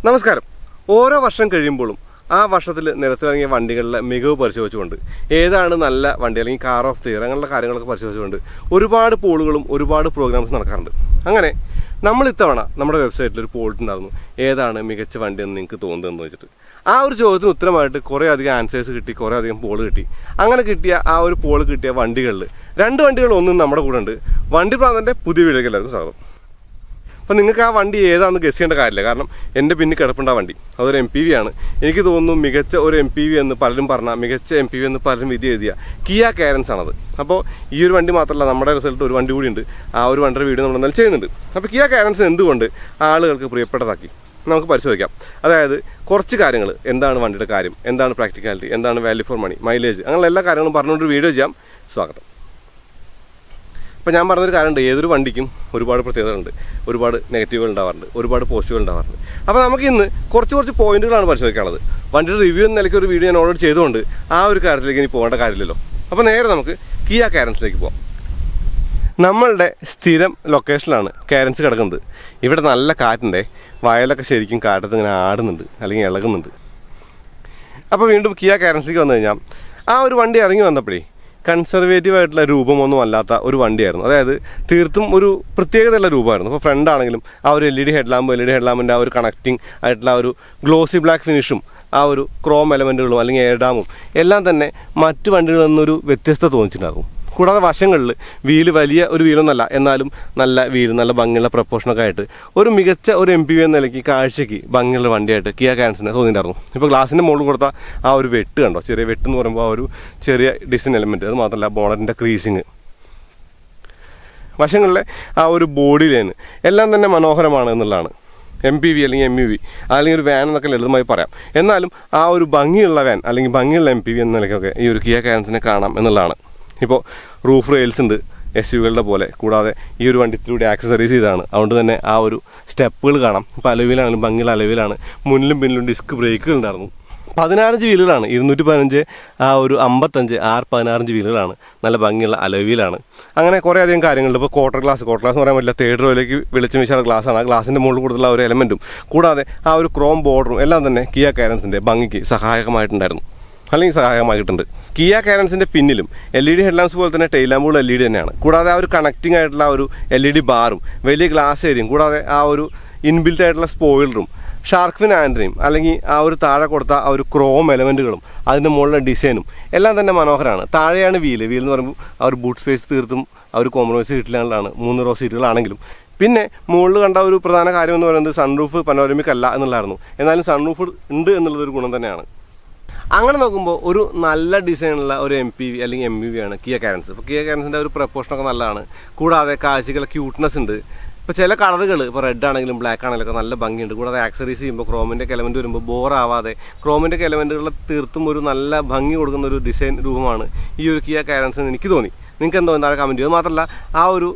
നമസ്കാരം. ഓരോ വർഷം കഴിയുമ്പോഴും ആ വർഷത്തിൽ നിരത്തിലിറങ്ങിയ വണ്ടികളിലെ മികവ് പരിശോധിച്ചുകൊണ്ട് ഏതാണ് നല്ല വണ്ടി അല്ലെങ്കിൽ കാർ ഓഫ് ദി ഇയർ അങ്ങനെയുള്ള കാര്യങ്ങളൊക്കെ പരിശോധിച്ചുകൊണ്ട് ഒരുപാട് പോളുകളും ഒരുപാട് പ്രോഗ്രാംസ് നടക്കാറുണ്ട്. അങ്ങനെ നമ്മൾ ഇത്തവണ നമ്മുടെ വെബ്സൈറ്റിൽ ഒരു പോൾ ഉണ്ടായിരുന്നു, ഏതാണ് മികച്ച വണ്ടി എന്ന് നിങ്ങൾക്ക് തോന്നുന്നതെന്ന് വെച്ചിട്ട്. ആ ഒരു ചോദ്യത്തിന് ഉത്തരമായിട്ട് കുറേ അധികം ആൻസേഴ്സ് കിട്ടി, കുറേ അധികം പോൾ കിട്ടി. അങ്ങനെ കിട്ടിയ ആ ഒരു പോൾ കിട്ടിയ വണ്ടികളിൽ 2 വണ്ടികൾ ഒന്നും നമ്മുടെ കൂടെ ഉണ്ട്. വണ്ടിപ്രാന്തൻ്റെ പുതിയ വീഡിയോയ്ക്ക് എല്ലാവർക്കും സ്വാഗതം. അപ്പോൾ നിങ്ങൾക്ക് ആ വണ്ടി ഏതാണെന്ന് ഗസ് ചെയ്യേണ്ട കാര്യമില്ല, കാരണം എൻ്റെ പിന്നിൽ കിടപ്പുണ്ട് ആ വണ്ടി. അതൊരു MPV ആണ്. എനിക്ക് തോന്നുന്നു മികച്ച ഒരു MPV എന്ന് പലരും പറഞ്ഞാൽ, മികച്ച MPV എന്ന് പലരും വിധി എഴുതിയ കിയ കാരൻസ് ആണത്. അപ്പോൾ ഈ ഒരു വണ്ടി മാത്രമല്ല, നമ്മുടെ റിസൾട്ട് ഒരു വണ്ടി കൂടി ഉണ്ട്. ആ ഒരു വണ്ടിയുടെ വീഡിയോ നമ്മൾ എന്തായാലും ചെയ്യുന്നുണ്ട്. അപ്പോൾ കിയ കാരൻസ് എന്തുകൊണ്ട് ആളുകൾക്ക് പ്രിയപ്പെട്ടതാക്കി നമുക്ക് പരിശോധിക്കാം. അതായത് കുറച്ച് കാര്യങ്ങൾ, എന്താണ് വണ്ടിയുടെ കാര്യം, എന്താണ് പ്രാക്ടിക്കാലിറ്റി, എന്താണ് വാല്യൂ ഫോർ മണി, മൈലേജ്, അങ്ങനെയുള്ള എല്ലാ കാര്യങ്ങളും പറഞ്ഞുകൊണ്ട് വീഡിയോ ചെയ്യാം. സ്വാഗതം. അപ്പോൾ ഞാൻ പറഞ്ഞൊരു കാര്യമുണ്ട്, ഏതൊരു വണ്ടിക്കും ഒരുപാട് പ്രത്യേകതകളുണ്ട്, ഒരുപാട് നെഗറ്റീവുകൾ ഉണ്ടാവാറുണ്ട്, ഒരുപാട് പോസിറ്റീവുകൾ ഉണ്ടാവാറുണ്ട്. അപ്പോൾ നമുക്ക് ഇന്ന് കുറച്ച് പോയിന്റുകളാണ് പരിശോധിക്കാനുള്ളത്. വണ്ടിയുടെ റിവ്യൂ എന്ന നിലയ്ക്ക് ഒരു വീഡിയോ ഞാൻ ഓൾറെഡി ചെയ്തുകൊണ്ട് ആ ഒരു കാര്യത്തിലേക്ക് ഇനി പോകേണ്ട കാര്യമില്ലല്ലോ. അപ്പോൾ നേരെ നമുക്ക് കിയ കാരൻസിലേക്ക് പോകാം. നമ്മളുടെ സ്ഥിരം ലൊക്കേഷനിലാണ് കാരൻസ് കിടക്കുന്നത്. ഇവിടെ നല്ല കാറ്റുണ്ടേ, വയലൊക്കെ ശരിക്കും കാറ്റത്ത് ഇങ്ങനെ ആടുന്നുണ്ട് അല്ലെങ്കിൽ ഇളകുന്നുണ്ട്. അപ്പോൾ വീണ്ടും കിയ കാരൻസിലേക്ക് വന്നു കഴിഞ്ഞാൽ ആ ഒരു വണ്ടി ഇറങ്ങി വന്നപ്പോഴേ കൺസർവേറ്റീവ് ആയിട്ടുള്ള രൂപമൊന്നും അല്ലാത്ത ഒരു വണ്ടിയായിരുന്നു. അതായത് തീർത്തും ഒരു പ്രത്യേകതയുള്ള രൂപമായിരുന്നു. ഇപ്പോൾ ഫ്രണ്ട് ആണെങ്കിലും ആ ഒരു LED ഹെഡ്ലാമ്പിൻ്റെ ആ ഒരു കണക്റ്റിംഗ് ആയിട്ടുള്ള ആ ഒരു ഗ്ലോസി ബ്ലാക്ക് ഫിനിഷും ആ ഒരു ക്രോം എലമെൻറ്റുകളും അല്ലെങ്കിൽ എയർ ഡാമും എല്ലാം തന്നെ മറ്റു വണ്ടികളിൽ നിന്നൊരു വ്യത്യസ്തത തോന്നിച്ചിട്ടുണ്ടായിരുന്നു. കൂടാതെ വശങ്ങളിൽ വീല് വലിയ ഒരു വീലൊന്നല്ല, എന്നാലും നല്ല വീല്, നല്ല ഭംഗിയുള്ള പ്രപ്പോർഷനൊക്കെ ആയിട്ട് ഒരു മികച്ച ഒരു MPV എന്ന നിലയ്ക്ക് കാഴ്ചയ്ക്ക് ഭംഗിയുള്ള വണ്ടിയായിട്ട് കിയ കാരൻസിനെ തോന്നിയിട്ടുണ്ടായിരുന്നു. ഇപ്പോൾ ഗ്ലാസിൻ്റെ മുകളിൽ കൊടുത്ത ആ ഒരു വെട്ട് കണ്ടോ, ചെറിയ വെട്ട് എന്ന് പറയുമ്പോൾ ആ ഒരു ചെറിയ ഡിസൈൻ എലമെൻറ്റ്, അത് മാത്രമല്ല ബോണറ്റിൻ്റെ ക്രീസിങ്, വശങ്ങളിലെ ആ ഒരു ബോഡി ലൈൻ എല്ലാം തന്നെ മനോഹരമാണ് എന്നുള്ളതാണ്. MPV അല്ലെങ്കിൽ MUV അല്ലെങ്കിൽ ഒരു വാൻ എന്നൊക്കെ ലളിതമായി പറയാം. എന്നാലും ആ ഒരു ഭംഗിയുള്ള വാൻ അല്ലെങ്കിൽ ഭംഗിയുള്ള MPV എന്ന നിലയ്ക്കൊക്കെ ഈ ഒരു കിയ കാരൻസിനെ കാണാം എന്നുള്ളതാണ്. ഇപ്പോൾ റൂഫ് റെയിൽസ് ഉണ്ട് SUV-കളുടെ പോലെ. കൂടാതെ ഈ ഒരു വണ്ടി ഇത്തിരി ആക്സസറീസ് ചെയ്താണ്, അതുകൊണ്ട് തന്നെ ആ ഒരു സ്റ്റെപ്പുകൾ കാണാം. ഇപ്പോൾ അലവിലാണ്, ഭംഗിയുള്ള അലവിലാണ്. മുന്നിലും പിന്നിലും ഡിസ്ക് ബ്രേക്കുകൾ ഉണ്ടായിരുന്നു. 15 വീലുകളാണ്, 215, ആ ഒരു 55, 16 വീലുകളാണ്. നല്ല ഭംഗിയുള്ള അലവിലാണ്. അങ്ങനെ കുറേ അധികം കാര്യങ്ങളുണ്ട്. ഇപ്പോൾ ക്വാർട്ടർ ഗ്ലാസ് എന്ന് പറയാൻ പറ്റില്ല, 3rd റോയിലേക്ക് വെളിച്ചം വീശാനുള്ള ഗ്ലാസ്സാണ്. ആ ഗ്ലാസിൻ്റെ മുകളിൽ കൊടുത്തുള്ള ഒരു എലമെൻറ്റും കൂടാതെ ആ ഒരു ക്രോം ബോർഡറും എല്ലാം തന്നെ കിയ കാരൻസിൻ്റെ ഭംഗിക്ക് സഹായകമായിട്ടുണ്ടായിരുന്നു, അല്ലെങ്കിൽ സഹായകമായിട്ടുണ്ട്. കിയ കാരൻസിൻ്റെ പിന്നിലും LED ഹെഡ്ലാമ്പ്സ് പോലെ തന്നെ ടെയിൽ ലാമ്പുകൾ LED തന്നെയാണ്. കൂടാതെ ആ ഒരു കണക്റ്റിംഗ് ആയിട്ടുള്ള ഒരു LED ബാറും വലിയ ഗ്ലാസ് ഏരിയയും കൂടാതെ ആ ഒരു ഇൻബിൽറ്റ് ആയിട്ടുള്ള സ്പോയിലറും ഷാർക്ക് ഫിൻ ആൻഡ്രയും അല്ലെങ്കിൽ ആ ഒരു താഴെ കൊടുത്ത ആ ഒരു ക്രോം എലമെൻറ്റുകളും അതിൻ്റെ മുകളിലെ ഡിസൈനും എല്ലാം തന്നെ മനോഹരമാണ്. താഴെയാണ് വീല് എന്ന് പറയുമ്പോൾ ആ ഒരു ബൂട്ട് സ്പേസ് തീർത്തും ആ ഒരു കോംപ്രമൈസ് സീറ്റിലാണ്, 3 റോ സീറ്റുകളാണെങ്കിലും. പിന്നെ മുകളിൽ കണ്ട ഒരു പ്രധാന കാര്യം എന്ന് പറയുന്നത് സൺറൂഫ് പനോരമിക് അല്ല എന്നുള്ളതായിരുന്നു. എന്നാലും സൺറൂഫ് ഉണ്ട് എന്നുള്ളതൊരു ഗുണം തന്നെയാണ്. അങ്ങനെ നോക്കുമ്പോൾ ഒരു നല്ല ഡിസൈനുള്ള ഒരു MPV അല്ലെങ്കിൽ MUV ആണ് കിയ കാരൻസ്. ഇപ്പോൾ കിയ കാരൻസിൻ്റെ ഒരു പ്രപ്പോർഷനൊക്കെ നല്ലതാണ്. കൂടാതെ കാഴ്ചകളുടെ ക്യൂട്ട്നെസ് ഉണ്ട്. ഇപ്പോൾ ചില കളറുകൾ, ഇപ്പോൾ റെഡ് ആണെങ്കിലും ബ്ലാക്ക് ആണെങ്കിലും ഒക്കെ നല്ല ഭംഗിയുണ്ട്. കൂടാതെ ആക്സറീസ് ചെയ്യുമ്പോൾ ക്രോമിൻ്റെ എലമെൻറ്റ് വരുമ്പോൾ ബോറാവാതെ ക്രോമിൻ്റെ എലമെൻറ്റുകൾ തീർത്തും ഒരു നല്ല ഭംഗി കൊടുക്കുന്ന ഒരു ഡിസൈൻ രൂപമാണ് ഈ ഒരു കിയ കാരൻസ് എന്ന് എനിക്ക് തോന്നി. നിങ്ങൾക്ക് എന്തോ എന്താണ് കമൻറ്റ് ചെയ്യുക. മാത്രമല്ല ആ ഒരു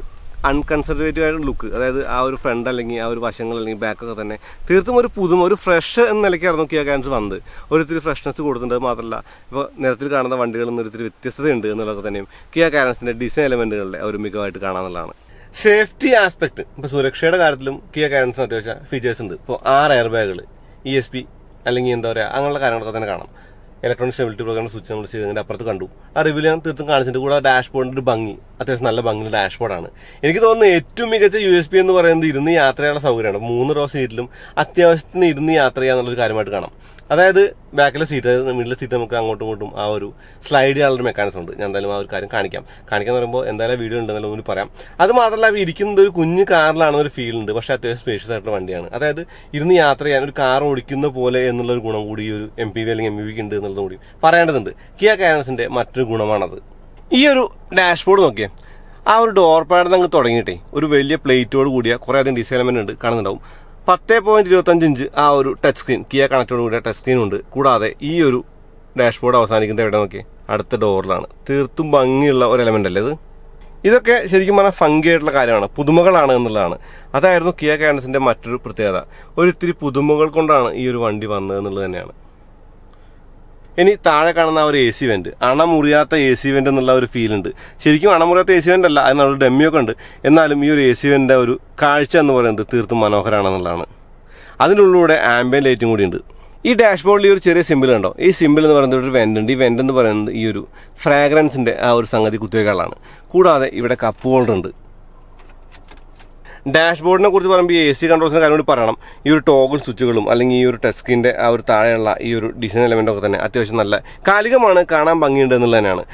അൺകൺസർവേറ്റീവ് ആയിട്ട് ലുക്ക്, അതായത് ആ ഒരു ഫ്രണ്ട് അല്ലെങ്കിൽ ആ ഒരു വശങ്ങൾ അല്ലെങ്കിൽ ബാക്കൊക്കെ തന്നെ തീർത്തും ഒരു പുതുമ, ഒരു ഫ്രഷ് എന്ന നിലയ്ക്കായിരുന്നു കിയ കാരൻസ് വന്നത്. ഒരിത്തിരി ഫ്രഷ്നെസ് കൊടുത്തിട്ടുണ്ട്. മാത്രമല്ല ഇപ്പോൾ നിരത്തിൽ കാണുന്ന വണ്ടികളിൽ നിന്ന് ഒരിത്തിരി വ്യത്യസ്തതയുണ്ട് എന്നുള്ളതൊക്കെ തന്നെയും കിയ കാരൻസിൻ്റെ ഡിസൈൻ എലമെൻറ്റുകളുടെ ഒരു മികവായിട്ട് കാണാമെന്നുള്ളതാണ്. സേഫ്റ്റി ആസ്പെക്ട്, ഇപ്പോൾ സുരക്ഷയുടെ കാര്യത്തിലും കിയ കാരൻസിന് അത്യാവശ്യം ഫീച്ചേഴ്സ് ഉണ്ട്. ഇപ്പോൾ 6 എയർ ബാഗുകൾ, ESP അല്ലെങ്കിൽ എന്താ പറയുക, അങ്ങനെയുള്ള കാര്യങ്ങളൊക്കെ തന്നെ കാണാം. ഇലക്ട്രോണിക് സ്റ്റെബിലിറ്റി പ്രോഗ്രാം സ്വിച്ച് നമ്മൾ ചെയ്തതിൻ്റെ അപ്പുറത്ത് കണ്ടു. ആ റിവ്യൂ ഞാൻ തീർത്തും കാണിച്ചിട്ടുണ്ട്. കൂടാതെ ഡാഷ്ബോർഡിൻ്റെ ഒരു ഭംഗി, അത്യാവശ്യം നല്ല ഭംഗിയുള്ള ഡാഷ്ബോർഡാണ്. എനിക്ക് തോന്നുന്നു ഏറ്റവും മികച്ച USP എന്ന് പറയുന്നത് ഇരുന്ന് യാത്ര ചെയ്യാനുള്ള സൗകര്യമാണ്. 3 റോ സീറ്റിലും അത്യാവശ്യത്തിന് ഇരുന്ന് യാത്ര ചെയ്യാന്നുള്ളൊരു കാര്യമായിട്ട് കാണാം. അതായത് ബാക്കിലെ സീറ്റ്, അതായത് മിഡിലെ സീറ്റ് നമുക്ക് അങ്ങോട്ടും ഇങ്ങോട്ടും ആ ഒരു സ്ലൈഡ് ചെയ്യാനുള്ളൊരു മെക്കാനിസം ഉണ്ട്. ഞാൻ എന്തായാലും ആ ഒരു കാര്യം കാണിക്കാന്ന് പറയുമ്പോൾ എന്തായാലും വീഡിയോ ഉണ്ടെന്നല്ല ഒന്നും പറയാം. അത് മാത്രമല്ല ഇരിക്കുന്നത് ഒരു കുഞ്ഞു കാറിലാണെന്നൊരു ഫീൽ ഉണ്ട്, പക്ഷേ അത്യാവശ്യം സ്പേഷ്യസ് ആയിട്ടുള്ള വണ്ടിയാണ്. അതായത് ഇരുന്ന് യാത്ര ചെയ്യാൻ ഒരു കാർ ഓടിക്കുന്ന പോലെ എന്നുള്ളൊരു ഗുണം കൂടി ഈ ഒരു MPV അല്ലെങ്കിൽ MUV ഉണ്ട് എന്നുള്ളത് കൂടി പറയേണ്ടതുണ്ട്. കിയ കാരൻസിന്റെ മറ്റൊരു ഗുണമാണത്. ഈ ഒരു ഡാഷ്ബോർഡ് നോക്കിയേ, ആ ഒരു ഡോർ പാഡ് അങ്ങ് തുടങ്ങിയിട്ടേ ഒരു വലിയ പ്ലേറ്റോട് കൂടിയ കുറേ അധികം ഡിസൈൻ എലമെന്റ് ഉണ്ട് കാണുന്നുണ്ടാവും. 10.25 ഇഞ്ച് ആ ഒരു ടച്ച് സ്ക്രീൻ, കിയ കണക്റ്റോട് കൂടിയ ടച്ച് സ്ക്രീൻ ഉണ്ട്. കൂടാതെ ഈ ഒരു ഡാഷ്ബോർഡ് അവസാനിക്കുന്നത് എവിടെ നോക്കിയേ, അടുത്ത ഡോറിലാണ്. തീർത്തും ഭംഗിയുള്ള ഒരു എലമെന്റ് അല്ലേ ഇത്. ഇതൊക്കെ ശരിക്കും പറഞ്ഞാൽ ഫങ്കി ആയിട്ടുള്ള കാര്യമാണ്, പുതുമകളാണ് എന്നുള്ളതാണ്. അതായിരുന്നു കിയ കാരൻസിന്റെ മറ്റൊരു പ്രത്യേകത. ഒരിത്തിരി പുതുമകൾ കൊണ്ടാണ് ഈ ഒരു വണ്ടി വന്നത് എന്നുള്ളത് തന്നെയാണ്. ഇനി താഴെ കാണുന്ന ആ ഒരു AC വെന്റ്, അണമുറിയാത്ത AC വെന്റ് എന്നുള്ള ഒരു ഫീൽ ഉണ്ട്. ശരിക്കും അണമുറിയാത്ത AC വെന്റ് അല്ല, അതിനൊരു ഡെമ്മിയൊക്കെ ഉണ്ട്. എന്നാലും ഈ ഒരു AC വെന്റിന്റെ ഒരു കാഴ്ച എന്ന് പറയുന്നത് തീർത്തും മനോഹരമാണെന്നുള്ളതാണ്. അതിനുള്ളിലൂടെ ആംബിയൻ ലൈറ്റും കൂടി ഉണ്ട്. ഈ ഡാഷ്ബോർഡിൽ ഈ ഒരു ചെറിയ സിമ്പിൾ ഉണ്ടോ? ഈ സിമ്പിൾ എന്ന് പറയുന്നത് ഒരു വെൻ്റ് ഉണ്ട്. ഈ വെൻ്റ് എന്ന് പറയുന്നത് ഈ ഒരു ഫ്രാഗ്രൻസിൻ്റെ ആ ഒരു സംഗതി കുത്തിവയ്ക്കാനുള്ളതാണ്. കൂടാതെ ഇവിടെ കപ്പ് ഹോൾഡർ ഉണ്ട്. ഡാഷ്ബോർഡിനെ കുറിച്ച് പറയുമ്പോൾ ഈ AC കൺട്രോൾസിൻ്റെ കാര്യം കൂടി പറയണം. ഈ ഒരു ടോഗിൾ സ്വിച്ചുകളും അല്ലെങ്കിൽ ഈ ഒരു ടച്ച് സ്ക്രീനിൻ്റെ ആ ഒരു താഴെയുള്ള ഈ ഒരു ഡിസൈൻ എലമെൻ്റൊക്കെ തന്നെ അത്യാവശ്യം നല്ല കാലികമാണ്, കാണാൻ ഭംഗിയുണ്ട് എന്നുള്ളത് തന്നെയാണ്.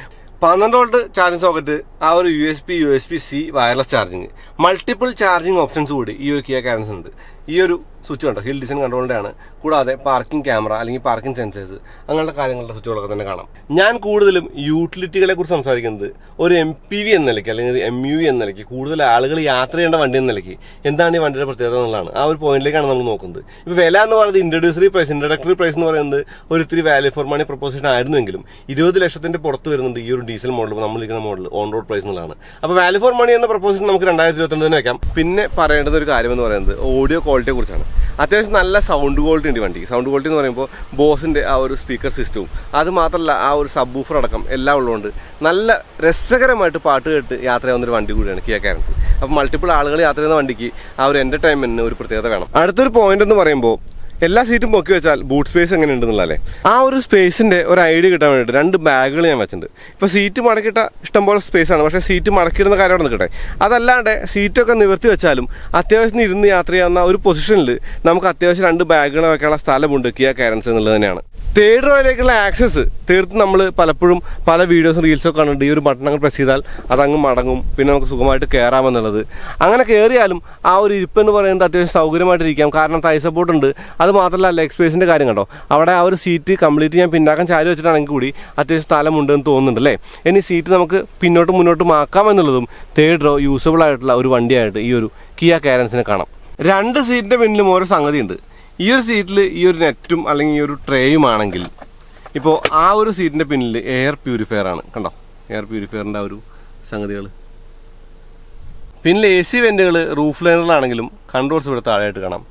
12 വോൾട്ട് ചാർജിങ് സോക്കറ്റ്, ആ ഒരു USB-C wireless charging, multiple charging options കൂടി ഈ ഒരു കിയ കാരൻസ് ഉണ്ട്. ഈ ഒരു സ്വിച്ച് കണ്ടോ, ഹിൽ ഡിസൈൻ കൺട്രോളിൻ്റെ ആണ്. കൂടാതെ പാർക്കിംഗ് ക്യാമറ അല്ലെങ്കിൽ പാർക്കിംഗ് സെൻസേഴ്സ് അങ്ങനത്തെ കാര്യങ്ങളുടെ സ്വിച്ചുകളൊക്കെ തന്നെ കാണാം. ഞാൻ കൂടുതലും യൂട്ടിലിറ്റികളെ കുറിച്ച് സംസാരിക്കുന്നത് ഒരു MPV എന്ന നിലയ്ക്ക് അല്ലെങ്കിൽ MUV എന്ന നിലയ്ക്ക് കൂടുതൽ ആളുകൾ യാത്ര ചെയ്യേണ്ട വണ്ടി എന്ന നിലയ്ക്ക് എന്താണ് ഈ വണ്ടിയുടെ പ്രത്യേകത എന്നുള്ളതാണ്. ആ ഒരു പോയിന്റിലേക്കാണ് നമ്മൾ നോക്കുന്നത്. ഇപ്പോൾ വില എന്ന് പറയുന്നത് ഇൻട്രൊഡക്ടറി പ്രൈസ് എന്ന് പറയുന്നത് ഒരു ഇത്തിരി വാല്യൂ ഫോർ മണി പ്രൊപ്പോസിഷൻ ആയിരുന്നെങ്കിലും 20 ലക്ഷത്തിന്റെ പുറത്ത് വരുന്നുണ്ട് ഈ ഒരു ഡീസൽ മോഡൽ, നമ്മളിരിക്കുന്ന മോഡൽ ഓൺ റോഡ് പ്രൈസ് എന്നുള്ളതാണ്. അപ്പോൾ വാല്യൂ ഫോർ മണി എന്ന പ്രൊപ്പോസിഷൻ നമുക്ക് 2022 തന്നെ വെക്കാം. പിന്നെ പറയേണ്ടത് ഒരു കാര്യം എന്ന് പറയുന്നത് ഓഡിയോ ക്വാളിറ്റിയെ കുറിച്ചാണ്. അത്യാവശ്യം നല്ല സൗണ്ട് ക്വാളിറ്റി ഉണ്ട് വണ്ടിക്ക്. സൗണ്ട് ക്വാളിറ്റി എന്ന് പറയുമ്പോൾ ബോസിൻ്റെ ആ ഒരു സ്പീക്കർ സിസ്റ്റവും അത് മാത്രമല്ല ആ ഒരു സബ് വൂഫർ അടക്കം എല്ലാം ഉള്ളതുകൊണ്ട് നല്ല രസകരമായിട്ട് പാട്ട് കേട്ട് യാത്ര ചെയ്യാവുന്നൊരു വണ്ടി കൂടിയാണ് കിയ കാരൻസ്. അപ്പോൾ മൾട്ടിപ്പിൾ ആളുകൾ യാത്ര ചെയ്യുന്ന വണ്ടിക്ക് ആ ഒരു എൻ്റർടൈൻമെൻറ്റിന് ഒരു പ്രത്യേകത വേണം. അടുത്തൊരു പോയിന്റ് എന്ന് പറയുമ്പോൾ എല്ലാ സീറ്റും പൊക്കി വെച്ചാൽ ബൂട്ട് സ്പേസ് എങ്ങനെ ഉണ്ടെന്നുള്ളതല്ലേ. ആ ഒരു സ്പേസിൻ്റെ ഒരു ഐഡിയ കിട്ടാൻ വേണ്ടിയിട്ട് 2 ബാഗുകൾ ഞാൻ വെച്ചിട്ടുണ്ട്. ഇപ്പോൾ സീറ്റ് മടക്കിയിട്ട ഇഷ്ടംപോലെ സ്പേസാണ്, പക്ഷേ സീറ്റ് മടക്കിയിടുന്ന കാര്യം അവിടെ നിൽക്കട്ടെ. അതല്ലാണ്ട് സീറ്റൊക്കെ നിവർത്തി വെച്ചാലും അത്യാവശ്യം ഇരുന്ന് യാത്ര ചെയ്യാവുന്ന ഒരു പൊസിഷനിൽ നമുക്ക് അത്യാവശ്യം 2 ബാഗുകൾ വെക്കാനുള്ള സ്ഥലമുണ്ട് കിയ കാരൻസ് എന്നുള്ളത് തന്നെയാണ്. തേർഡ് റോയിലേക്കുള്ള ആക്സസ് തീർത്തും നമ്മൾ പലപ്പോഴും പല വീഡിയോസും റീൽസൊക്കെ കണ്ടിട്ട് ഈ ഒരു ബട്ടൺ അങ്ങ് പ്രസ് ചെയ്താൽ അതങ്ങ് മടങ്ങും, പിന്നെ നമുക്ക് സുഖമായിട്ട് കയറാമെന്നുള്ളത്. അങ്ങനെ കയറിയാലും ആ ഒരു ഇരിപ്പെന്ന് പറയുന്നത് അത്യാവശ്യം സൗകര്യമായിട്ടിരിക്കാം, കാരണം തൈ സപ്പോർട്ട് ഉണ്ട്. അത് മാത്രമല്ല ലെഗ് സ്പേസിൻ്റെ കാര്യം കണ്ടോ, അവിടെ ആ ഒരു സീറ്റ് കംപ്ലീറ്റ് ഞാൻ പിന്നാക്കം ചാരി വെച്ചിട്ടാണെങ്കിൽ കൂടി അത്യാവശ്യം സ്ഥലമുണ്ടെന്ന് തോന്നുന്നുണ്ട് അല്ലേ. ഇനി സീറ്റ് നമുക്ക് മുന്നോട്ടും ആക്കാമെന്നുള്ളതും തേർഡ് റോ യൂസബിൾ ആയിട്ടുള്ള ഒരു വണ്ടിയായിട്ട് ഈ ഒരു കിയ കാരൻസിനെ കാണാം. 2 സീറ്റിൻ്റെ പിന്നിലും ഓരോ സംഗതിയുണ്ട്. ഈ ഒരു സീറ്റിൽ ഈ ഒരു നെറ്റും അല്ലെങ്കിൽ ഈ ഒരു ട്രേയും ആണെങ്കിൽ ഇപ്പോൾ ആ ഒരു സീറ്റിൻ്റെ പിന്നിൽ എയർ പ്യൂരിഫയർ ആണ് കണ്ടോ, എയർ പ്യൂരിഫയറിൻ്റെ ആ ഒരു സംഗതികൾ. പിന്നിൽ AC വെൻറ്റുകൾ റൂഫ് ലൈനറിലാണെങ്കിലും കൺട്രോൾസ് ഇവിടെ താഴെയായിട്ട് കാണാം.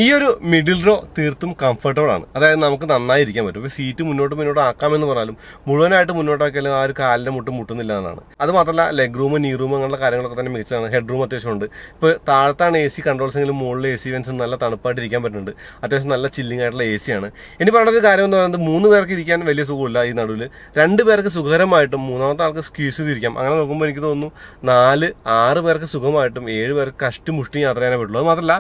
ഈ ഒരു മിഡിൽ റോ തീർത്തും കംഫർട്ടബിൾ ആണ്, അതായത് നമുക്ക് നന്നായിരിക്കാൻ പറ്റും. ഇപ്പോൾ സീറ്റ് മുന്നോട്ട് ആക്കാമെന്ന് പറഞ്ഞാലും മുഴുവനായിട്ട് മുന്നോട്ടാക്കിയാലും ആ ഒരു കാലിൻ്റെ മുട്ടുന്നില്ല എന്നാണ്. അത് മാത്രമല്ല ലെഗ് റൂം, നീ റൂം അങ്ങനെയുള്ള കാര്യങ്ങളൊക്കെ തന്നെ മികച്ചതാണ്. ഹെഡ് റൂം അത്യാവശ്യമുണ്ട്. ഇപ്പോൾ താഴത്താണ് AC കൺട്രോൾസ് എങ്കിലും മുകളിൽ AC വെൻസ് നല്ല തണുപ്പായിട്ട് ഇരിക്കാൻ പറ്റുന്നുണ്ട്. അത്യാവശ്യം നല്ല ചില്ലിംഗ് ആയിട്ടുള്ള AC ആണ്. ഇനി പറഞ്ഞൊരു കാര്യം എന്ന് പറയുന്നത് 3 പേർക്ക് ഇരിക്കാൻ വലിയ സുഖമില്ല ഈ നടുവിൽ. 2 പേർക്ക് സുഖകരമായിട്ടും 3ാമത്തെ ആൾക്ക് സ്ക്യൂസ് ചെയ്തിരിക്കാം. അങ്ങനെ നോക്കുമ്പോൾ എനിക്ക് തോന്നുന്നു 4-6 പേർക്ക് സുഖമായിട്ടും 7 പേർക്ക് കഷ്ടി യാത്ര ചെയ്യാനേ പറ്റുള്ളൂ. അത് മാത്രമല്ല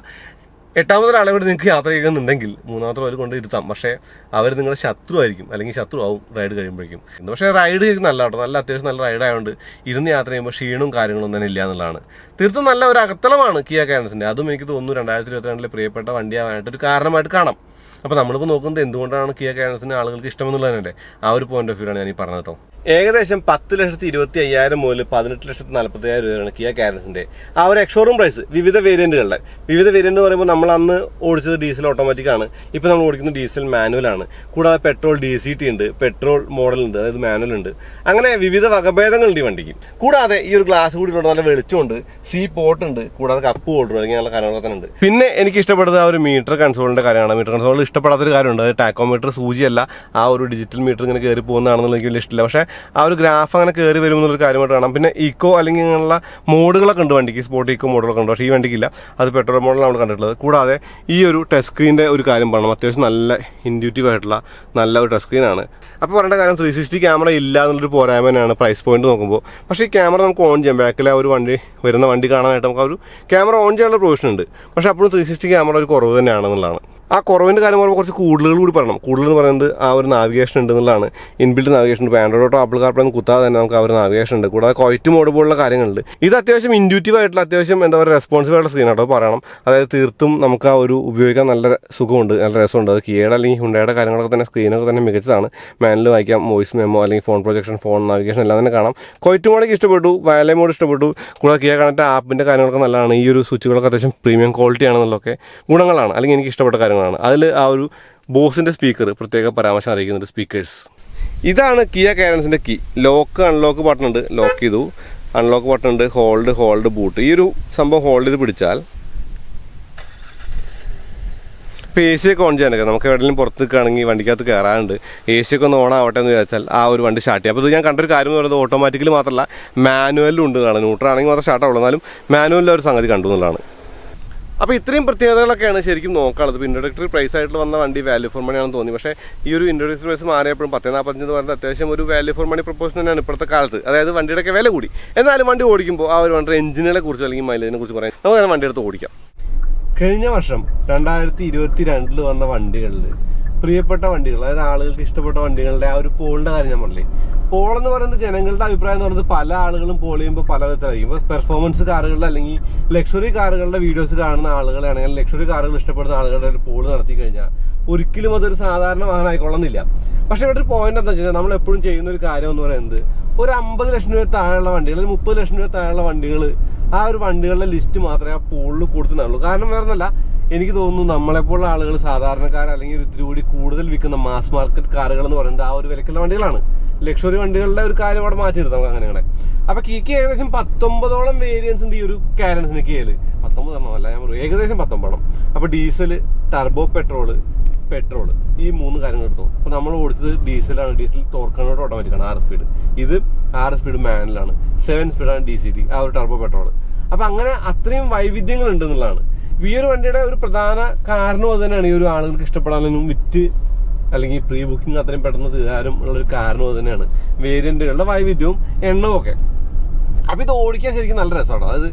8ാമത്തെ ഒരാളെ കൂടി നിങ്ങൾക്ക് യാത്ര ചെയ്യുന്നുണ്ടെങ്കിൽ 3ാമത്തെ പേര് കൊണ്ട് ഇരുത്താം. പക്ഷേ അവർ നിങ്ങളുടെ ശത്രു ആയിരിക്കും, അല്ലെങ്കിൽ ശത്രു ആവും റൈഡ് കഴിയുമ്പോഴേക്കും. പക്ഷേ റൈഡ് നല്ല കേട്ടോ, നല്ല അത്യാവശ്യം നല്ല റൈഡ് ആയതുകൊണ്ട് ഇരുന്ന് യാത്ര ചെയ്യുമ്പോൾ ക്ഷീണവും കാര്യങ്ങളൊന്നും തന്നെ ഇല്ല എന്നുള്ളതാണ്. തീർത്തും നല്ല ഒരു അകത്തളമാണ് കിയ കാരൻസിൻ്റെ. അതും എനിക്ക് തോന്നുന്നു 2022 പ്രിയപ്പെട്ട വണ്ടിയാവാനായിട്ട് ഒരു കാരണമായിട്ട് കാണാം. അപ്പോൾ നമ്മളിപ്പോൾ നോക്കുന്നത് എന്തുകൊണ്ടാണ് കിയ കാരൻസിന് ആളുകൾക്ക് ഇഷ്ടമെന്നുള്ളത് തന്നെ ആ ഒരു പോയിന്റ് ഓഫ് വ്യൂ ആണ് ഞാൻ ഈ പറഞ്ഞത് കേട്ടോ. ഏകദേശം 10,25,000 മുതൽ 18,40,000 രൂപയാണ് കിയ കാരൻസിന്റെ ആ ഒരു എക്സ്ഷോറൂം പ്രൈസ്. വിവിധ വേരിയന്റുകളുടെ വേരിയന്റ് എന്ന് പറയുമ്പോൾ നമ്മൾ അന്ന് ഓടിച്ചത് ഡീസൽ ഓട്ടോമാറ്റിക് ആണ്, ഇപ്പൊ നമ്മൾ ഓടിക്കുന്നത് ഡീസൽ മാനുവൽ ആണ്. കൂടാതെ പെട്രോൾ DCT ഉണ്ട്, പെട്രോൾ മോഡൽ ഉണ്ട്, അതായത് മാനുവൽ ഉണ്ട്. അങ്ങനെ വിവിധ വകഭേദങ്ങളുണ്ട് ഈ വണ്ടിക്ക്. കൂടാതെ ഈ ഒരു ഗ്ലാസ് കൂടി നല്ല വെളിച്ചമുണ്ട്, പോർട്ട് ഉണ്ട്, കൂടാതെ കപ്പ് ഹോൾഡർ അങ്ങനെയുള്ള കാര്യങ്ങളൊക്കെ തന്നെ ഉണ്ട്. പിന്നെ എനിക്ക് ഇഷ്ടപ്പെട്ടത് ആ ഒരു മീറ്റർ കൺസോളിന്റെ കാര്യമാണ്. മീറ്റർ കൺസോളിൽ ഇഷ്ടപ്പെടാത്തൊരു കാര്യമുണ്ട്, അത് ടാക്കോമീറ്റർ സൂചിയല്ല, ആ ഒരു ഡിജിറ്റൽ മീറ്റർ ഇങ്ങനെ കയറി പോകുന്നതാണെന്നുള്ള എനിക്ക് വലിയ ഇഷ്ടമില്ല. പക്ഷേ ആ ഒരു ഗ്രാഫ് അങ്ങനെ കയറി വരുമെന്നുള്ളൊരു കാര്യമായിട്ട് കാണാം. പിന്നെ ഇക്കോ അല്ലെങ്കിൽ ഇങ്ങനെയുള്ള മോഡുകളൊക്കെ ഉണ്ട് വണ്ടിക്ക്, സ്പോർട്ട് ഇക്കോ മോഡുകളൊക്കെ ഉണ്ട്. പക്ഷേ ഈ വണ്ടിക്കില്ല, അത് പെട്രോൾ മോഡലാണ് നമ്മൾ കണ്ടിട്ടുള്ളത്. കൂടാതെ ഈ ഒരു ടച്ച് സ്ക്രീനിൻ്റെ ഒരു കാര്യം പറയണം, അത്യാവശ്യം നല്ല ഇൻഡ്യൂറ്റീവ് ആയിട്ടുള്ള നല്ല ഒരു ടച്ച് സ്ക്രീനാണ്. അപ്പോൾ പറയേണ്ട കാര്യം 360 ക്യാമറ ഇല്ല എന്നുള്ളൊരു പോരായ്മ തന്നെയാണ് പ്രൈസ് പോയിന്റ് നോക്കുമ്പോൾ. പക്ഷേ ഈ ക്യാമറ നമുക്ക് ഓൺ ചെയ്യാം, ബാക്കിൽ ആ ഒരു വരുന്ന വണ്ടി കാണാനായിട്ട് നമുക്ക് ആ ഒരു ക്യാമറ ഓൺ ചെയ്യാനുള്ള പ്രൊവിഷൻ ഉണ്ട്. പക്ഷേ അപ്പോഴും 360 ക്യാമറ ഒരു കുറവ് തന്നെയാണെന്നുള്ളതാണ്. ആ കുറവിൻ്റെ കാര്യം പറയുമ്പോൾ കുറച്ച് കൂടുതലുകൾ കൂടി പറയണം. കൂടുതൽ എന്ന് പറയുന്നത് ആ ഒരു നാവിഗേഷൻ ഉണ്ട് എന്നുള്ളതാണ്. ഇൻബിൽറ്റ് നാവിഗേഷൻ ഉണ്ട്, ആൻഡ്രോയിഡോ ആപ്പിൾ കാർപ്ലേ ഒന്നും കുത്താതെ തന്നെ നമുക്ക് ആ ഒരു നാവിഗേഷൻ ഉണ്ട്. കൂടാതെ ക്വൈറ്റ് മോഡ് പോലുള്ള കാര്യങ്ങളുണ്ട്. ഇത് അത്യാവശ്യം ഇൻഡ്യൂറ്റീവ് ആയിട്ടുള്ള അത്യാവശ്യം എന്താ പറയുക റെസ്പോൺസീവ് ആയിട്ടുള്ള സ്ക്രീൻ ആട്ടോ പറയണം. അതായത് തീർത്തും നമുക്ക് ആ ഒരു ഉപയോഗിക്കാൻ നല്ല സുഖമുണ്ട്, നല്ല രസമുണ്ട്. അത് കിയയുടെ അല്ലെങ്കിൽ ഹുണ്ടയുടെ കാര്യങ്ങളൊക്കെ തന്നെ സ്ക്രീനൊക്കെ തന്നെ മികച്ചതാണ്. മാനുവൽ വായിക്കാം, വോയിസ് മെമ്മോ അല്ലെങ്കിൽ ഫോൺ പ്രൊജക്ഷൻ, ഫോൺ നാവിഗേഷൻ എല്ലാം തന്നെ കാണാം. ക്വൈറ്റ് മോഡൊക്കെ ഇഷ്ടപ്പെട്ടു, വയലേ മോഡ് ഇഷ്ടപ്പെട്ടു. കൂടാതെ കിയ കണക്ട് ആപ്പിൻ്റെ കാര്യങ്ങളൊക്കെ നല്ലതാണ്. ഈ ഒരു സ്വിച്ചുകളൊക്കെ അത്യാവശ്യം പ്രീമിയം ക്വാളിറ്റി ആണെന്നുള്ളതൊക്കെ ഗുണങ്ങളാണ്, അല്ലെങ്കിൽ എനിക്ക് ഇഷ്ടപ്പെട്ട കാര്യങ്ങളാണ്. അതിൽ ആ ഒരു ബോസിൻ്റെ സ്പീക്കർ പ്രത്യേക പരാമർശം അറിയിക്കുന്നുണ്ട്. സ്പീക്കേഴ്സ് ഇതാണ് കിയ കാരൻസിൻ്റെ കീ. ലോക്ക് അൺലോക്ക് ബട്ടൺ ഉണ്ട്, ലോക്ക് ചെയ്തു. അൺലോക്ക് ബട്ടൺ ഉണ്ട്, ഹോൾഡ് ബൂട്ട്. ഈ ഒരു സംഭവം ഹോൾഡ് ചെയ്ത് പിടിച്ചാൽ ഇപ്പോൾ AC ഒക്കെ ഓൺ ചെയ്യാനൊക്കെ നമുക്ക് എവിടെയെങ്കിലും പുറത്ത് നിൽക്കുകയാണെങ്കിൽ വണ്ടിക്കകത്ത് കയറാറുണ്ട്. AC ഒക്കെ ഒന്ന് ഓൺ ആവട്ടെ എന്ന് വിചാരിച്ചാൽ ആ ഒരു വണ്ടി സ്റ്റാർട്ട് ചെയ്യാം. അപ്പോൾ ഇത് ഞാൻ കണ്ടൊരു കാര്യം എന്ന് പറയുന്നത് ഓട്ടോമാറ്റിക്കലി മാത്രമല്ല മാനുവലിലും ഉണ്ട്. ന്യൂട്രൽ ആണെങ്കിൽ മാത്രം സ്റ്റാർട്ട് ആവുള്ളൂ, എന്നാലും മാനുവലിൽ ഒരു സംഗതി കണ്ടു എന്നുള്ളതാണ്. അപ്പോൾ ഇത്രയും പ്രത്യേകതകളൊക്കെയാണ് ശരിക്കും നോക്കാനുള്ളത്. ഇപ്പോൾ ഇൻട്രൊഡക്ടറി പ്രൈസ് ആയിട്ട് വന്ന വണ്ടി വാല്യൂ ഫോർ മണി ആണെന്ന് തോന്നി. പക്ഷേ ഈ ഒരു ഇൻട്രൊഡക്ടറി പ്രൈസ് മാറിയപ്പോഴും 10-45 എന്ന് പറയുന്നത് അത്യാവശ്യം ഒരു വാല്യൂ ഫോർ മണി പ്രൊപ്പോഷൻ തന്നെയാണ് ഇപ്പോഴത്തെ കാലത്ത്. അതായത് വണ്ടിയുടെയൊക്കെ വില കൂടി. എന്നാലും വണ്ടി ഓടിക്കുമ്പോൾ ആ ഒരു വണ്ടിയുടെ എഞ്ചിനുകളെ കുറിച്ച് അല്ലെങ്കിൽ മൈലേജിനെ കുറിച്ച് പറയാൻ നമുക്ക് വണ്ടി എടുത്ത് ഓടിക്കാം. കഴിഞ്ഞ വർഷം 2022 വന്ന വണ്ടികളിൽ പ്രിയപ്പെട്ട വണ്ടികൾ, അതായത് ആളുകൾക്ക് ഇഷ്ടപ്പെട്ട വണ്ടികളുടെ ആ ഒരു പോളിന്റെ കാര്യം ഞാൻ പറഞ്ഞില്ലേ. പോൾ എന്ന് പറയുന്നത് ജനങ്ങളുടെ അഭിപ്രായം എന്ന് പറയുന്നത് പല ആളുകളും പോൾ ചെയ്യുമ്പോൾ പല വിധത്തിലായിരിക്കും. ഇപ്പോൾ പെർഫോമൻസ് കാറുകളുടെ അല്ലെങ്കിൽ ലക്ഷറി കാറുകളുടെ വീഡിയോസ് കാണുന്ന ആളുകളാണെങ്കിൽ ലക്ഷറി കാറുകൾ ഇഷ്ടപ്പെടുന്ന ആളുകളുടെ ഒരു പോൾ നടത്തി കഴിഞ്ഞാൽ ഒരിക്കലും അതൊരു സാധാരണ വാഹനം ആയിക്കൊള്ളുന്നില്ല. പക്ഷെ ഇവിടെ ഒരു പോയിന്റ് എന്താ വെച്ചാൽ നമ്മൾ എപ്പോഴും ചെയ്യുന്ന ഒരു കാര്യം എന്ന് പറയുന്നത് ഒരു 50 ലക്ഷം രൂപ താഴെയുള്ള വണ്ടികൾ, 30 ലക്ഷം രൂപ താഴെയുള്ള വണ്ടികൾ, ആ ഒരു വണ്ടികളുടെ ലിസ്റ്റ് മാത്രമേ ആ പോളിൽ കൊടുത്തിട്ടുള്ളൂ. കാരണം വേറെ ഒന്നല്ല, എനിക്ക് തോന്നുന്നു നമ്മളെപ്പോലുള്ള ആളുകൾ സാധാരണക്കാർ അല്ലെങ്കിൽ ഒരു ഇത്തിരി കൂടി കൂടുതൽ വിൽക്കുന്ന മാസ് മാർക്കറ്റ് കാറുകൾ എന്ന് പറയുന്നത് ആ ഒരു വിലക്കുള്ള വണ്ടികളാണ്. ലക്ഷറി വണ്ടികളുടെ ഒരു കാര്യം അവിടെ മാറ്റി നിർത്താം നമുക്ക് അങ്ങനെയാണ്. അപ്പൊ കിക്ക് ഏകദേശം 19ഓളം വേരിയൻസ് ഉണ്ട് ഈ ഒരു കാരൻസിന്. കിയയില് 19 അല്ല, ഞാൻ പറയും ഏകദേശം 19. അപ്പൊ ഡീസൽ, ടർബോ പെട്രോള്, ഈ 3 കാര്യങ്ങൾ എടുത്തു. അപ്പൊ നമ്മൾ ഓടിച്ചത് ഡീസലാണ്. ഡീസൽ ടോർക്ക് കൺവേർട്ടർ ഓട്ടോമാറ്റിക്കാണ്, 6 സ്പീഡ്. ഇത് 6 സ്പീഡ് മാനുവലാണ്, 7 സ്പീഡാണ് DCT, ആ ഒരു ടർബോ പെട്രോൾ. അപ്പൊ അങ്ങനെ അത്രയും വൈവിധ്യങ്ങൾ ഉണ്ട് എന്നുള്ളതാണ്. ഈ ഒരു വണ്ടിയുടെ ഒരു പ്രധാന കാരണം അത് തന്നെയാണ്. ഈ ഒരു ആളുകൾക്ക് ഇഷ്ടപ്പെടാനും വിറ്റ് അല്ലെങ്കിൽ പ്രീ ബുക്കിംഗ് അത്രയും പെട്ടെന്ന് തീരാനും ഉള്ളൊരു കാരണം അത് തന്നെയാണ്. വേരിയന്റുകളുടെ വൈവിധ്യവും എണ്ണവും ഒക്കെ. അപ്പൊ ഇത് ഓടിക്കാൻ ശരിക്കും നല്ല രസമാണ്. അതായത്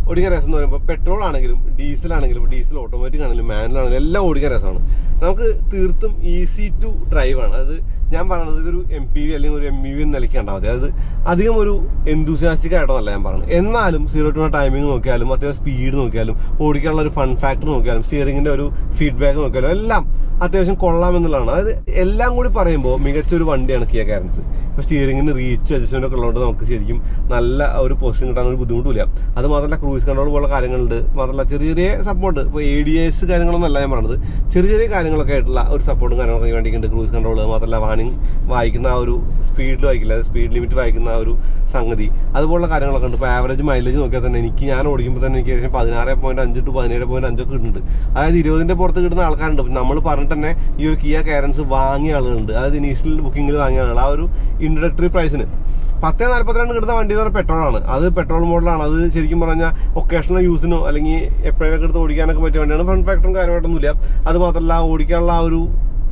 ഓടിക്കാൻ രസം എന്ന് പറയുമ്പോൾ പെട്രോൾ ആണെങ്കിലും ഡീസൽ ആണെങ്കിലും, ഡീസൽ ഓട്ടോമാറ്റിക് ആണെങ്കിലും മാനുവൽ ആണെങ്കിലും എല്ലാം ഓടിക്കാൻ രസമാണ്. നമുക്ക് തീർത്തും ഈസി ടു ഡ്രൈവ് ആണ്. അത് ഞാൻ പറയുന്നത് ഇതൊരു MPV അല്ലെങ്കിൽ ഒരു MEV എന്ന് നിലയ്ക്ക് കണ്ടാൽ മതി. അതായത് അധികം ഒരു എന്തൂസിയാസ്റ്റിക് ആയിട്ടൊന്നല്ല ഞാൻ പറയുന്നത്. എന്നാലും 0 to 100 ടൈമിംഗ് നോക്കിയാലും, അത്യാവശ്യം സ്പീഡ് നോക്കിയാലും, ഓടിക്കാനുള്ള ഒരു ഫൺ ഫാക്ടർ നോക്കിയാലും, സ്റ്റിയറിംഗിന്റെ ഒരു ഫീഡ്ബാക്ക് നോക്കിയാലും എല്ലാം അത്യാവശ്യം കൊള്ളാമെന്നുള്ളതാണ്. അതായത് എല്ലാം കൂടി പറയുമ്പോൾ മികച്ചൊരു വണ്ടിയാണ് കിയ കാരൻസ്. ഇപ്പൊ സ്റ്റിയറിംഗിന് റീച്ച് അഡ്ജസ്റ്റ്മെന്റ് ഒക്കെ ഉള്ളതുകൊണ്ട് നമുക്ക് ശരിക്കും നല്ല ഒരു പൊസിഷൻ കിട്ടാൻ ഒരു ബുദ്ധിമുട്ടില്ല. അത് മാത്രമല്ല ക്രൂയിസ് കൺട്രോൾ പോലുള്ള കാര്യങ്ങളുണ്ട്. മാത്രമല്ല ചെറിയ ചെറിയ സപ്പോർട്ട്, ഇപ്പോൾ ADS കാര്യങ്ങളൊന്നും അല്ല ഞാൻ പറയുന്നത്, ചെറിയ ചെറിയ കാര്യങ്ങളൊക്കെ ആയിട്ടുള്ള ഒരു സപ്പോർട്ടും കാര്യങ്ങളൊക്കെ വേണ്ടിയിട്ടുണ്ട്. ക്രൂയിസ് കൺട്രോൾ മാത്രമല്ല വാണിംഗ് വായിക്കുന്ന ആ ഒരു സ്പീഡിൽ വായിക്കില്ല, സ്പീഡ് ലിമിറ്റ് വായിക്കുന്ന ആ ഒരു സംഗതി, അതുപോലുള്ള കാര്യങ്ങളൊക്കെ ഉണ്ട്. ഇപ്പോൾ ആവറേജ് മൈലേജ് നോക്കിയാൽ തന്നെ ഞാൻ ഓടിക്കുമ്പോൾ തന്നെ എനിക്ക് ഏകദേശം 16.5 to 17.5 ഒക്കെ കിട്ടുന്നുണ്ട്. അതായത് 20ന്റെ പുറത്ത് കിട്ടുന്ന ആൾക്കാരുണ്ട്. നമ്മൾ പറഞ്ഞിട്ട് തന്നെ ഈ ഒരു കിയ കാരൻസ് വാങ്ങിയ ആളുകളുണ്ട്. അതായത് ഇനീഷ്യൽ ബുക്കിംഗിൽ വാങ്ങിയ ആളുകൾ. ആ ഒരു ഇൻട്രൊഡക്ടറി പ്രൈസിന് 10.42 കിട്ടുന്ന വണ്ടി എന്ന് പറഞ്ഞാൽ പെട്രോളാണ്. അത് പെട്രോൾ മോഡലാണ്. അത് ശരിക്കും പറഞ്ഞാൽ ഒക്കേഷണൽ യൂസിനോ അല്ലെങ്കിൽ എപ്പോഴൊക്കെ എടുത്ത് ഓടിക്കാനൊക്കെ പറ്റിയ വണ്ടിയാണ്. ഫൺ ഫാക്ടറും കാര്യമായിട്ടൊന്നുമില്ല. അത് മാത്രമല്ല ഓടിക്കാനുള്ള ആ ഒരു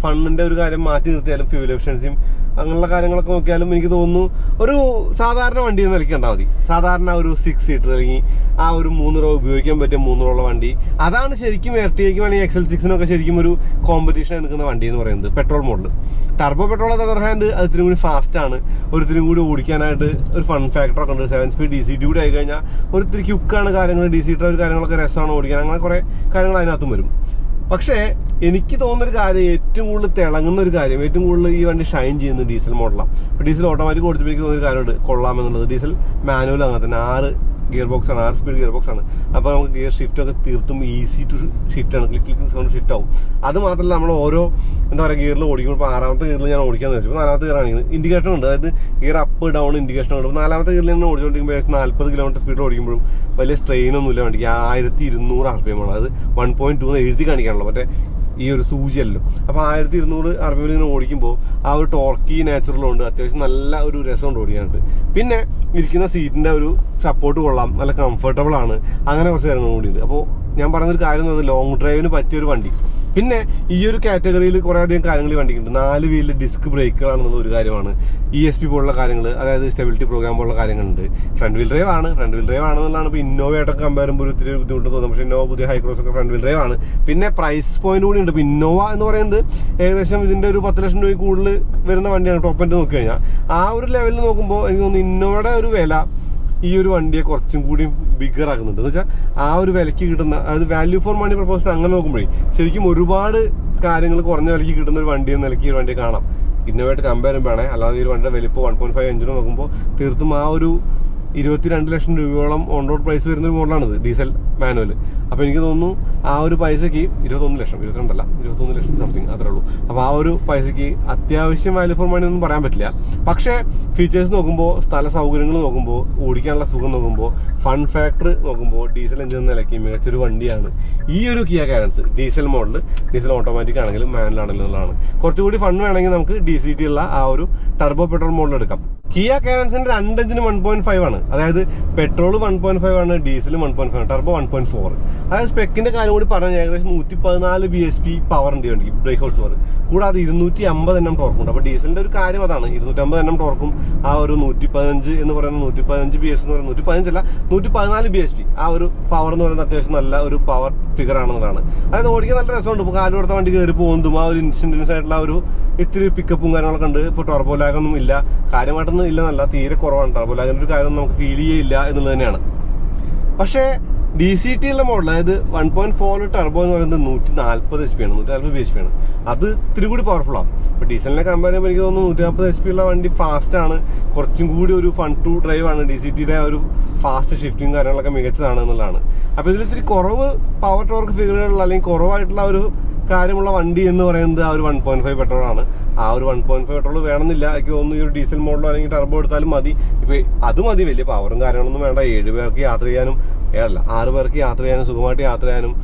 ഫണ്ടിന്റെ ഒരു കാര്യം മാറ്റി നിർത്തിയാലും ഫ്യൂൽ എഫിഷ്യൻസിയും അങ്ങനെയുള്ള കാര്യങ്ങളൊക്കെ നോക്കിയാലും എനിക്ക് തോന്നുന്നു ഒരു സാധാരണ വണ്ടി എന്ന് നിൽക്കേണ്ടാൽ മതി. സാധാരണ ഒരു 6 സീറ്റർ അല്ലെങ്കിൽ ആ ഒരു 3 റോ ഉപയോഗിക്കാൻ പറ്റിയ 3 റോയുള്ള വണ്ടി. അതാണ് ശരിക്കും എർട്ടിഗയ്ക്കും അല്ലെങ്കിൽ XL6 ശരിക്കും ഒരു കോമ്പറ്റീഷൻ നിൽക്കുന്ന വണ്ടി എന്ന് പറയുന്നത് petrol model. Turbo petrol other hand അത് ഇത്തിരി കൂടി ഫാസ്റ്റ് ആണ്. ഒരിത്തിരി കൂടി ഓടിക്കാനായിട്ട് ഒരു ഫൺ ഫാക്ടർ ഒക്കെ ഉണ്ട്. 7 സ്പീഡ് DCT കൂടി ആയി കഴിഞ്ഞാൽ ഒരിത്തിരി ക്യുക്കാണ് കാര്യങ്ങൾ. DCT ഒരു കാര്യങ്ങളൊക്കെ രസമാണ് ഓടിക്കാൻ. അങ്ങനെ കുറെ കാര്യങ്ങൾ അതിനകത്തും വരും. പക്ഷേ എനിക്ക് തോന്നുന്നൊരു കാര്യം, ഏറ്റവും കൂടുതൽ തിളങ്ങുന്ന ഒരു കാര്യം, ഏറ്റവും കൂടുതൽ ഈ വണ്ടി ഷൈൻ ചെയ്യുന്നത് ഡീസൽ മോഡലാണ്. ഇപ്പോൾ ഡീസൽ ഓട്ടോമാറ്റിക് ഓടിച്ചപ്പോൾ എനിക്ക് തോന്നിയൊരു കാര്യമുണ്ട്, കൊള്ളാമെന്നുള്ളത്. ഡീസൽ മാനുവൽ അങ്ങനെ തന്നെ 6 ഗിയർ ബോക്സ് ആണ്, 6 സ്പീഡ് ഗിയർ ബോക്സ് ആണ്. അപ്പോൾ നമുക്ക് ഗിയർ ഷിഫ്റ്റ് ഒക്കെ തീർത്തും ഈസി ടു ഷിഫ്റ്റ് ആണ്. ക്ലിക്കിംഗ് സൗണ്ട് ഷിഫ്റ്റ് ആവും. അത് മാത്രമല്ല നമ്മൾ ഓരോ എന്താ പറയുക ഗിയറിൽ ഓടിക്കുമ്പോൾ, ഇപ്പോൾ 6ാമത്തെ ഗിയറിൽ ഞാൻ ഓടിക്കാന്ന് വെച്ചു. 4ാമത്തെ ഗിയർ ആണെങ്കിൽ ഇൻഡിക്കേഷൻ ഉണ്ട്. അതായത് ഗിയർ അപ്പ് ഡൗൺ ഇൻഡിക്കേഷൻ ഉണ്ട്. 4ാമത്തെ ഗിയറിൽ നിന്ന് ഓടിച്ചുകൊണ്ടിരിക്കുമ്പോൾ 40 കിലോമീറ്റർ സ്പീഡ് ഓടിക്കുമ്പോഴും വലിയ സ്ട്രെയിൻ ഒന്നുമില്ല വണ്ടിക്ക്. 1200 RPM ആണ്. അത് 1.2 എഴുതി കാണിക്കാനുള്ളൂ, മറ്റേ ഈ ഒരു സൂചിയല്ലോ. അപ്പോൾ 1200 RPM ഇങ്ങനെ ഓടിക്കുമ്പോൾ ആ ഒരു ടോർക്കി നാച്ചുറലുണ്ട്. അത്യാവശ്യം നല്ല ഒരു രസമുണ്ട് ഓടിക്കാനായിട്ട്. പിന്നെ ഇരിക്കുന്ന സീറ്റിന്റെ ഒരു സപ്പോർട്ട് കൊള്ളാം, നല്ല കംഫർട്ടബിൾ ആണ്. അങ്ങനെ കുറച്ച് കാര്യങ്ങൾ കൂടിയുണ്ട്. അപ്പോൾ ഞാൻ പറഞ്ഞൊരു കാര്യം എന്ന് പറയുന്നത് ലോങ് ഡ്രൈവിന് പറ്റിയൊരു വണ്ടി. പിന്നെ ഈ ഒരു കാറ്റഗറിയിൽ കുറേ അധികം കാര്യങ്ങൾ ഈ വണ്ടിക്കുണ്ട്. 4 വീലിൽ ഡിസ്ക് ബ്രേക്കുകളാണെന്നുള്ള ഒരു കാര്യമാണ്. ESP പോലുള്ള കാര്യങ്ങൾ, അതായത് സ്റ്റെബിലിറ്റി പ്രോഗ്രാം പോലുള്ള കാര്യങ്ങളുണ്ട്. ഫ്രണ്ട് വീൽ ഡ്രൈവ് ആണെന്നുള്ളതാണ്. ഇപ്പോൾ ഇന്നോവയായിട്ടൊക്കെ കമ്പയർ ചെയ്യുമ്പോൾ ഒരു ഇത്തിരി ബുദ്ധിമുട്ട് തോന്നും. പക്ഷേ ഇന്നോവ പുതിയ ഹൈക്രോസ് ഒക്കെ ഫ്രണ്ട് വീൽ ഡ്രൈവ് ആണ്. പിന്നെ പ്രൈസ് പോയിന്റ് കൂടി ഉണ്ട്. ഇപ്പോൾ ഇന്നോവ എന്ന് പറയുന്നത് ഏകദേശം ഇതിന്റെ ഒരു 10 ലക്ഷം രൂപ കൂടുതൽ വരുന്ന വണ്ടിയാണ്. ടോപ്പ് എൻഡ് നോക്കി കഴിഞ്ഞാൽ ആ ഒരു ലെവലിൽ നോക്കുമ്പോൾ എനിക്ക് തോന്നുന്നു ഇന്നോവയുടെ ഒരു വില ഈ ഒരു വണ്ടിയെ കുറച്ചും കൂടി ബിഗർ ആക്കുന്നുണ്ട്. എന്ന് വെച്ചാൽ ആ ഒരു വിലയ്ക്ക് കിട്ടുന്ന, അതായത് വാല്യൂ ഫോർ മണി പ്രപ്പോസൽ അങ്ങനെ നോക്കുമ്പോഴേ ശരിക്കും ഒരുപാട് കാര്യങ്ങൾ കുറഞ്ഞ വിലയ്ക്ക് കിട്ടുന്ന ഒരു വണ്ടി എന്ന നിലയ്ക്ക് ഈ വണ്ടി കാണാം. ഇന്നോവായിട്ട് കമ്പയർ ചെയ്യുമ്പോഴാണ്. അല്ലാതെ ഈ വണ്ടിയുടെ വലിപ്പം 1.5 എഞ്ചിന് നോക്കുമ്പോൾ തീർത്തും ആ ഒരു 22 ലക്ഷം രൂപയോളം ഓൺ റോഡ് പ്രൈസ് വരുന്ന ഒരു മോഡലാണിത്, ഡീസൽ മാനുവൽ. അപ്പോൾ എനിക്ക് തോന്നുന്നു ആ ഒരു പൈസയ്ക്ക് 21 ലക്ഷം, 22 ലക്ഷം സംതിങ് അത്രേ ഉള്ളൂ. അപ്പോൾ ആ ഒരു പൈസയ്ക്ക് അത്യാവശ്യം വാല്യൂ ഫോർ മണി ഒന്നും പറയാൻ പറ്റില്ല. പക്ഷേ ഫീച്ചേഴ്സ് നോക്കുമ്പോൾ, സ്ഥല സൗകര്യങ്ങൾ നോക്കുമ്പോൾ, ഓടിക്കാനുള്ള സുഖം നോക്കുമ്പോൾ, ഫൺ ഫാക്ടർ നോക്കുമ്പോൾ ഡീസൽ എഞ്ചിൻ നിലയ്ക്ക് മികച്ചൊരു വണ്ടിയാണ് ഈ ഒരു Kia Carens. Diesel model, diesel automatic ആണെങ്കിലും മാനുവൽ ആണെങ്കിലും എന്നുള്ളതാണ്. കുറച്ചുകൂടി ഫൺ വേണമെങ്കിൽ നമുക്ക് DCT ഉള്ള ആ ഒരു ടർബോ പെട്രോൾ മോഡൽ എടുക്കാം. കിയ കാരൻസിന്റെ 2 എഞ്ചിന് 1.5 ആണ്. അതായത് പെട്രോൾ 1.5 ആണ്, ഡീസൽ 1.5 ആണ്, ടർബോ 1.4. അതായത് സ്പെക്കിന്റെ കാര്യം കൂടി പറഞ്ഞാൽ ഏകദേശം 114 BHP പവർ ഉണ്ട് വണ്ടിക്ക്, ബ്രേക്ക് ഹോഴ്സ് പവർ. കൂടാതെ 250 Nm ടോർക്കുണ്ട്. അപ്പൊ ഡീസലിന്റെ ഒരു കാര്യം അതാണ്, 250 Nm ടോർക്കും ആ ഒരു 115 എന്ന് പറയുന്ന 115 BS എന്ന് പറയുന്നത് 115 അല്ല 114 BHP ആ ഒരു പവർ എന്ന് പറയുന്നത് അത്യാവശ്യം നല്ല ഒരു പവർ ഫിഗർ ആണെന്നുള്ളതാണ്. അതായത് ഓടിക്കാൻ നല്ല രസമുണ്ട്. ഇപ്പൊ കാല് കൊടുത്ത വണ്ടി കയറി പോകുന്നതും ആ ഒരു ഇൻസ്റ്റന്റനിയസ് ആയിട്ടുള്ള ആ ഒരു ഇത്തിരി പിക്കപ്പും കാര്യങ്ങളൊക്കെ ഉണ്ട്. ഇപ്പൊ ടർബോ ലാഗൊന്നും ഇല്ല, കാര്യമായിട്ടൊന്നും ഇല്ലെന്നല്ല, തീരെ കുറവാണ്. ടർബോ ലാഗിന്റെ ഒരു കാര്യം നമുക്ക് ഫീൽ ചെയ്യില്ല എന്നുള്ളത് തന്നെയാണ്. പക്ഷേ DCT ഉള്ള മോഡൽ, അതായത് 1.4 ടർബോ എന്ന് പറയുന്നത് 140 HP ആണ്, 140 BHP ആണ്. അത് ഇത്തിരി കൂടി പവർഫുൾ ആണ്. ഇപ്പൊ ഡീസലിനെ കമ്പയർ ചെയ്യുമ്പോൾ എനിക്ക് തോന്നുന്നു 140 HP ഉള്ള വണ്ടി ഫാസ്റ്റ് ആണ്, കുറച്ചും കൂടി ഒരു ഫൺ ടു ഡ്രൈവ് ആണ്. DCTയുടെ ഒരു ഫാസ്റ്റ് ഷിഫ്റ്റിംഗ് കാര്യങ്ങളൊക്കെ മികച്ചതാണ് എന്നുള്ളതാണ്. അപ്പൊ ഇതിൽ ഇത്തിരി കുറവ് പവർ ടോർക്ക് ഫിഗറുകളുള്ള അല്ലെങ്കിൽ കുറവായിട്ടുള്ള ഒരു കാര്യമുള്ള വണ്ടി എന്ന് പറയുന്നത് ആ ഒരു 1.5 പെട്രോൾ ആണ്. ആ ഒരു 1.5 പെട്രോൾ വേണമെന്നില്ല, എനിക്ക് തോന്നുന്നു ഈ ഒരു ഡീസൽ മോഡലോ അല്ലെങ്കിൽ ടർബോ എടുത്താലും മതി. ഇപ്പൊ അത് മതി, വലിയ പവറും കാര്യങ്ങളൊന്നും വേണ്ട. 7 പേർക്ക് യാത്ര ചെയ്യാനും, 6 പേർക്ക് യാത്ര ചെയ്യാനും, സുഖമായിട്ട് യാത്ര ചെയ്യാനും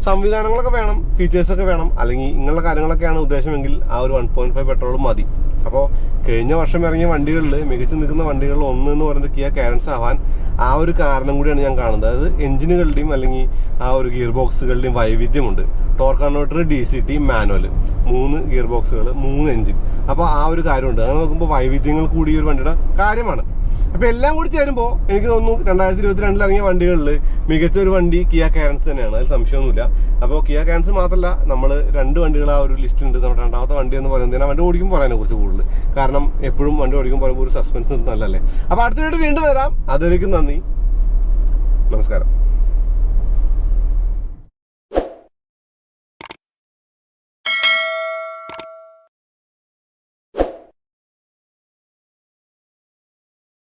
സംവിധാനങ്ങളൊക്കെ വേണം, ഫീച്ചേഴ്സ് ഒക്കെ വേണം. അല്ലെങ്കിൽ ഇങ്ങനെയുള്ള കാര്യങ്ങളൊക്കെയാണ് ഉദ്ദേശമെങ്കിൽ ആ ഒരു 1.5 പെട്രോളും മതി. അപ്പോൾ കഴിഞ്ഞ വർഷം ഇറങ്ങിയ വണ്ടികളിൽ മികച്ചു നിൽക്കുന്ന വണ്ടികളിൽ ഒന്ന് എന്ന് പറയുന്നത് കിയ കാരൻസ് ആവാൻ ആ ഒരു കാരണം കൂടിയാണ് ഞാൻ കാണുന്നത്. അതായത് എഞ്ചിനുകളുടെയും അല്ലെങ്കിൽ ആ ഒരു ഗിയർ ബോക്സുകളുടെയും വൈവിധ്യമുണ്ട്. Torque converter, DCT, manual, 3 gear ബോക്സുകൾ, 3 എഞ്ചിൻ. അപ്പോൾ ആ ഒരു കാര്യമുണ്ട്. അങ്ങനെ നോക്കുമ്പോൾ വൈവിധ്യങ്ങൾ കൂടി ഒരു വണ്ടിയുടെ കാര്യമാണ്. അപ്പൊ എല്ലാം കൂടി ചേരുമ്പോൾ എനിക്ക് തോന്നുന്നു 2022 ഇറങ്ങിയ വണ്ടികളിൽ മികച്ച ഒരു വണ്ടി കിയ കാരൻസ് തന്നെയാണ്, അതിൽ സംശയമൊന്നുമില്ല. അപ്പോൾ കിയ കാരൻസ് മാത്രമല്ല, നമ്മൾ 2 വണ്ടികൾ ആ ഒരു ലിസ്റ്റ് ഉണ്ട്. നമ്മുടെ 2ാമത്തെ വണ്ടി എന്ന് പറയുന്നത് വണ്ടി ഓടിക്കുമ്പോൾ പറയാനെ കുറിച്ച് കൂടുതൽ, കാരണം എപ്പോഴും വണ്ടി ഓടിക്കുമ്പോൾ പറയുമ്പോൾ ഒരു സസ്പെൻസ് നിർത്തുന്നതല്ലേ. അപ്പൊ അടുത്ത വീണ്ടും വരാം. അതിലേക്ക് നന്ദി, നമസ്കാരം.